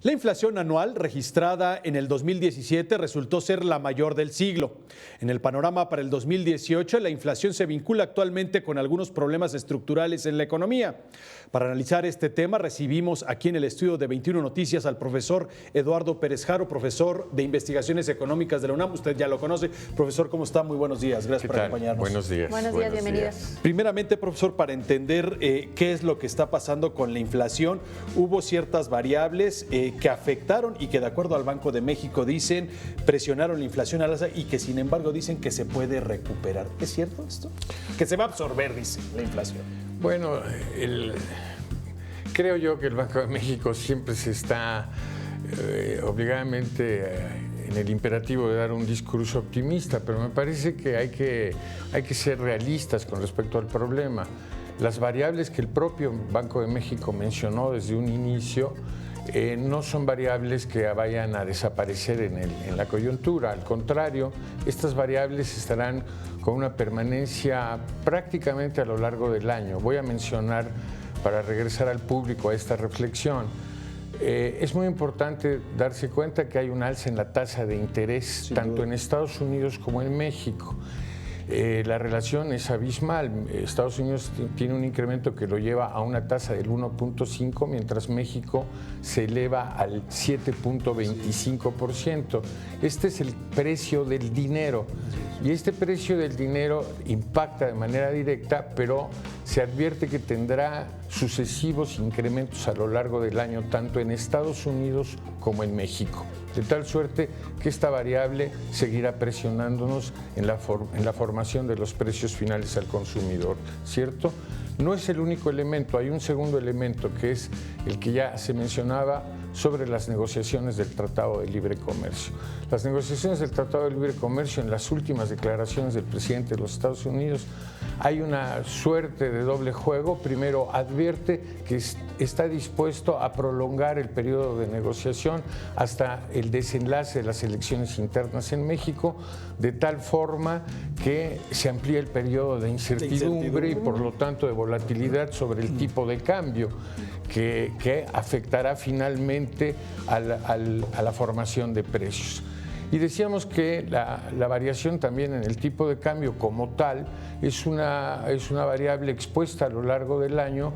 La inflación anual registrada en el 2017 resultó ser la mayor del siglo. En el panorama para el 2018, la inflación se vincula actualmente con algunos problemas estructurales en la economía. Para analizar este tema, recibimos aquí en el estudio de 21 Noticias al profesor Eduardo Pérez Haro, profesor de Investigaciones Económicas de la UNAM. Usted ya lo conoce. Profesor, ¿cómo está? Muy buenos días. Gracias por acompañarnos. Buenos días. Buenos días, bienvenido. Primeramente, profesor, para entender qué es lo que está pasando con la inflación, hubo ciertas variables que afectaron y que, de acuerdo al Banco de México, dicen presionaron la inflación al alza y que, sin embargo, dicen que se puede recuperar. ¿Es cierto esto? Que se va a absorber, dice, la inflación. Bueno, creo yo que el Banco de México siempre se está obligadamente en el imperativo de dar un discurso optimista, pero me parece que hay que ser realistas con respecto al problema. Las variables que el propio Banco de México mencionó desde un inicio no son variables que vayan a desaparecer en la coyuntura. Al contrario, estas variables estarán con una permanencia prácticamente a lo largo del año. Voy a mencionar, para regresar al público a esta reflexión, es muy importante darse cuenta que hay un alza en la tasa de interés, tanto en Estados Unidos como en México. La relación es abismal. Estados Unidos tiene un incremento que lo lleva a una tasa del 1.5, mientras México se eleva al 7.25%. Este es el precio del dinero. Y este precio del dinero impacta de manera directa, pero se advierte que tendrá sucesivos incrementos a lo largo del año, tanto en Estados Unidos como en México. De tal suerte que esta variable seguirá presionándonos en la formación de los precios finales al consumidor, ¿cierto? No es el único elemento, hay un segundo elemento que es el que ya se mencionaba sobre las negociaciones del Tratado de Libre Comercio. Las negociaciones del Tratado de Libre Comercio, en las últimas declaraciones del presidente de los Estados Unidos, hay una suerte de doble juego. Primero, advierte que está dispuesto a prolongar el periodo de negociación hasta el desenlace de las elecciones internas en México, de tal forma que se amplíe el periodo de incertidumbre y, por lo tanto, de volatilidad sobre el tipo de cambio, que afectará finalmente a la formación de precios. Y decíamos que la variación también en el tipo de cambio como tal es una variable expuesta a lo largo del año,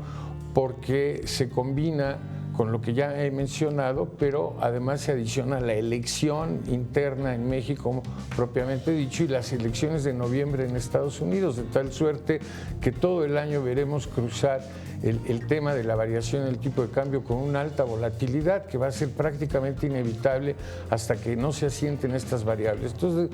porque se combina con lo que ya he mencionado, pero además se adiciona la elección interna en México, propiamente dicho, y las elecciones de noviembre en Estados Unidos, de tal suerte que todo el año veremos cruzar el tema de la variación del tipo de cambio con una alta volatilidad que va a ser prácticamente inevitable hasta que no se asienten estas variables. Entonces,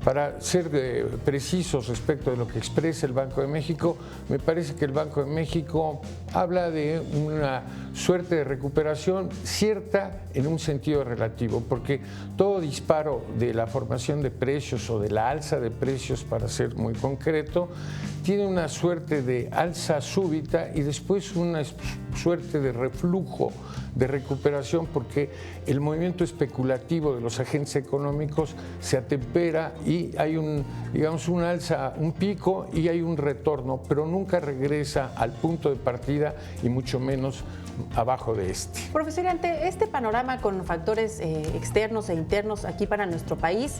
para ser precisos respecto de lo que expresa el Banco de México, me parece que el Banco de México habla de una suerte de recuperación cierta en un sentido relativo, porque todo disparo de la formación de precios o de la alza de precios, para ser muy concreto, tiene una suerte de alza súbita y después una suerte de reflujo, de recuperación, porque el movimiento especulativo de los agentes económicos se atempera y hay un alza, un pico y hay un retorno, pero nunca regresa al punto de partida y mucho menos abajo de este. Profesor, ante este panorama con factores externos e internos aquí para nuestro país,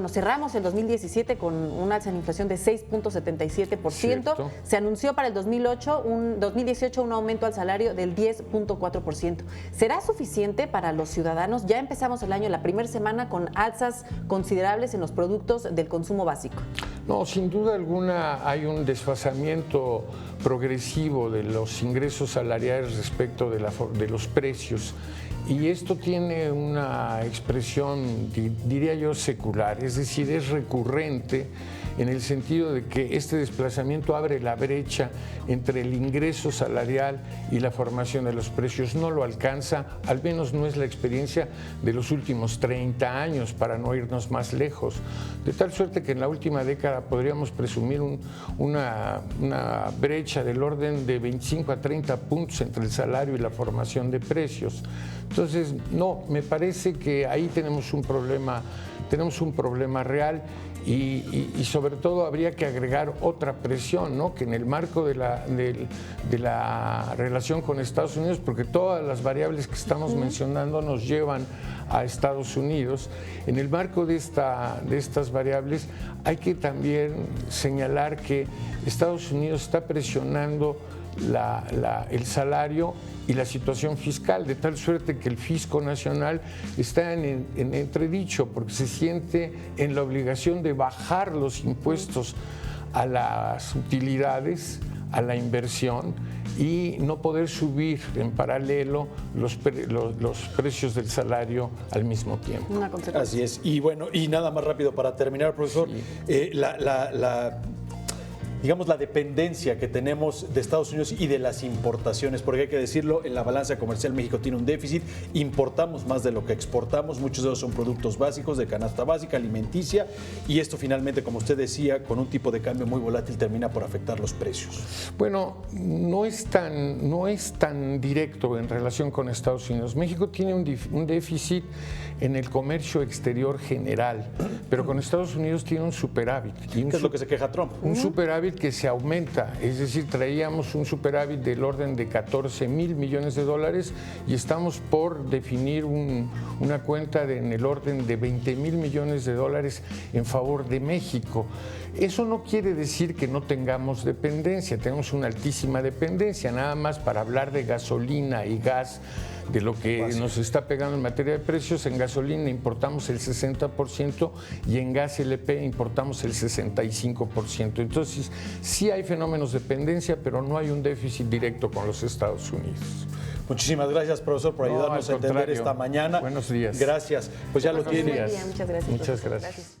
cerramos el 2017 con un alza en inflación de 6.77%. ¿Cierto? Se anunció para el 2018 un aumento al salario del 10.4%. ¿Será suficiente para los ciudadanos? Ya empezamos el año, la primera semana, con alzas considerables en los productos del consumo básico. No, sin duda alguna hay un desfasamiento progresivo de los ingresos salariales respecto de los precios. Y esto tiene una expresión, diría yo, secular, es decir, es recurrente en el sentido de que este desplazamiento abre la brecha entre el ingreso salarial y la formación de los precios. No lo alcanza, al menos no es la experiencia de los últimos 30 años, para no irnos más lejos. De tal suerte que en la última década podríamos presumir una brecha del orden de 25 a 30 puntos entre el salario y la formación de precios. Entonces, no, me parece que ahí tenemos un problema real y sobre todo habría que agregar otra presión, ¿no? Que en el marco de la relación con Estados Unidos, porque todas las variables que estamos mencionando nos llevan a Estados Unidos, en el marco de estas variables hay que también señalar que Estados Unidos está presionando el salario y la situación fiscal, de tal suerte que el fisco nacional está en entredicho, porque se siente en la obligación de bajar los impuestos a las utilidades, a la inversión, y no poder subir en paralelo los precios del salario al mismo tiempo. Una consecuencia. Así es. Y bueno, y nada más rápido para terminar, profesor, Sí. digamos, la dependencia que tenemos de Estados Unidos y de las importaciones, porque hay que decirlo, en la balanza comercial México tiene un déficit, importamos más de lo que exportamos, muchos de ellos son productos básicos, de canasta básica, alimenticia, y esto finalmente, como usted decía, con un tipo de cambio muy volátil termina por afectar los precios. Bueno, no es tan directo en relación con Estados Unidos. México tiene un déficit en el comercio exterior general, pero con Estados Unidos tiene un superávit. ¿Qué es lo que se queja Trump? Un superávit que se aumenta, es decir, traíamos un superávit del orden de 14,000 millones de dólares y estamos por definir una cuenta en el orden de 20,000 millones de dólares en favor de México. Eso no quiere decir que no tengamos dependencia, tenemos una altísima dependencia, nada más para hablar de gasolina y gas, de lo que nos está pegando en materia de precios. En gasolina importamos el 60% y en gas LP importamos el 65%. Entonces, sí hay fenómenos de dependencia, pero no hay un déficit directo con los Estados Unidos. Muchísimas gracias, profesor, por ayudarnos a entender esta mañana. Buenos días. Gracias. Pues ya lo tiene. Muchas gracias. Muchas profesor. gracias.